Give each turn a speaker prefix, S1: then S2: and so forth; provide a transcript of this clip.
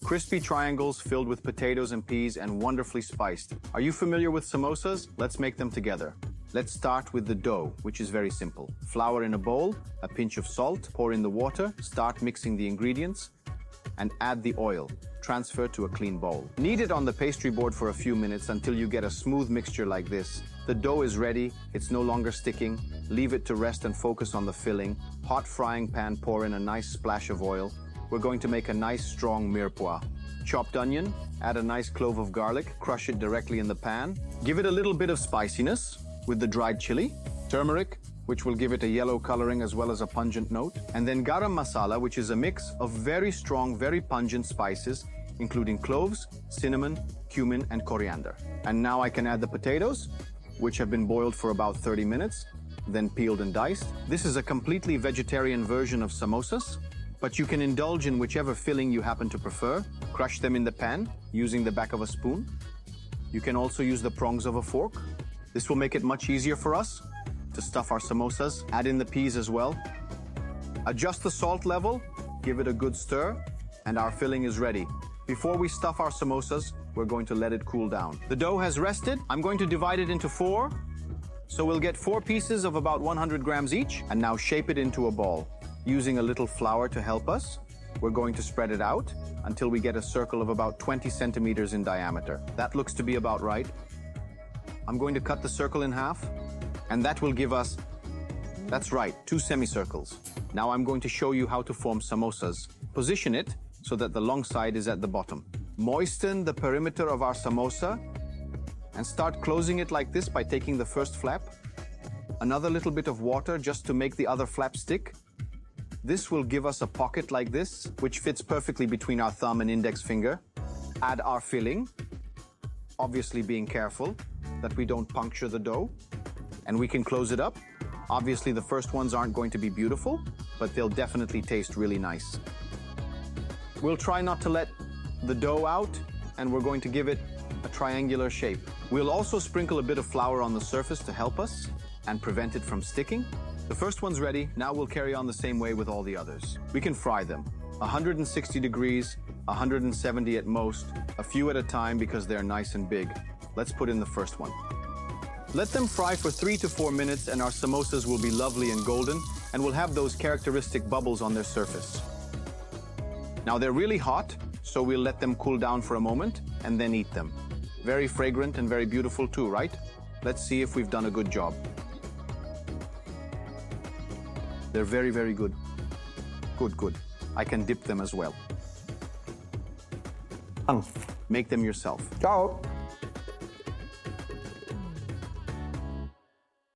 S1: Crispy triangles filled with potatoes and peas and wonderfully spiced. Are you familiar with samosas? Let's make them together. Let's start with the dough, which is very simple. Flour in a bowl, a pinch of salt, pour in the water, start mixing the ingredients, and add the oil. Transfer to a clean bowl. Knead it on the pastry board for a few minutes until you get a smooth mixture like this. The dough is ready, it's no longer sticking. Leave it to rest and focus on the filling. Hot frying pan, pour in a nice splash of oil. We're going to make a nice strong mirepoix. Chopped onion, add a nice clove of garlic, crush it directly in the pan. Give it a little bit of spiciness with the dried chili, turmeric, which will give it a yellow coloring as well as a pungent note, and then garam masala, which is a mix of very strong, very pungent spices, including cloves, cinnamon, cumin, and coriander. And now I can add the potatoes, which have been boiled for about 30 minutes, then peeled and diced. This is a completely vegetarian version of samosas, but you can indulge in whichever filling you happen to prefer. Crush them in the pan using the back of a spoon. You can also use the prongs of a fork. This will make it much easier for us to stuff our samosas. Add in the peas as well. Adjust the salt level, give it a good stir, and our filling is ready. Before we stuff our samosas, we're going to let it cool down. The dough has rested. I'm going to divide it into 4. So we'll get 4 pieces of about 100 grams each, and now shape it into a ball. Using a little flour to help us, we're going to spread it out until we get a circle of about 20 centimeters in diameter. That looks to be about right. I'm going to cut the circle in half, and that will give us, that's right, 2 semicircles. Now I'm going to show you how to form samosas. Position it so that the long side is at the bottom. Moisten the perimeter of our samosa and start closing it like this by taking the first flap. Another little bit of water just to make the other flap stick. This will give us a pocket like this, which fits perfectly between our thumb and index finger. Add our filling, obviously being careful that we don't puncture the dough, and we can close it up. Obviously, the first ones aren't going to be beautiful, but they'll definitely taste really nice. We'll try not to let the dough out, and we're going to give it a triangular shape. We'll also sprinkle a bit of flour on the surface to help us and prevent it from sticking. The first one's ready. Now we'll carry on the same way with all the others. We can fry them. 160 degrees, 170 at most, a few at a time because they're nice and big. Let's put in the first one. Let them fry for 3 to 4 minutes and our samosas will be lovely and golden and will have those characteristic bubbles on their surface. Now they're really hot, so we'll let them cool down for a moment and then eat them. Very fragrant and very beautiful too, right? Let's see if we've done a good job. They're very, very good. Good. I can dip them as well. Make them yourself.
S2: Ciao!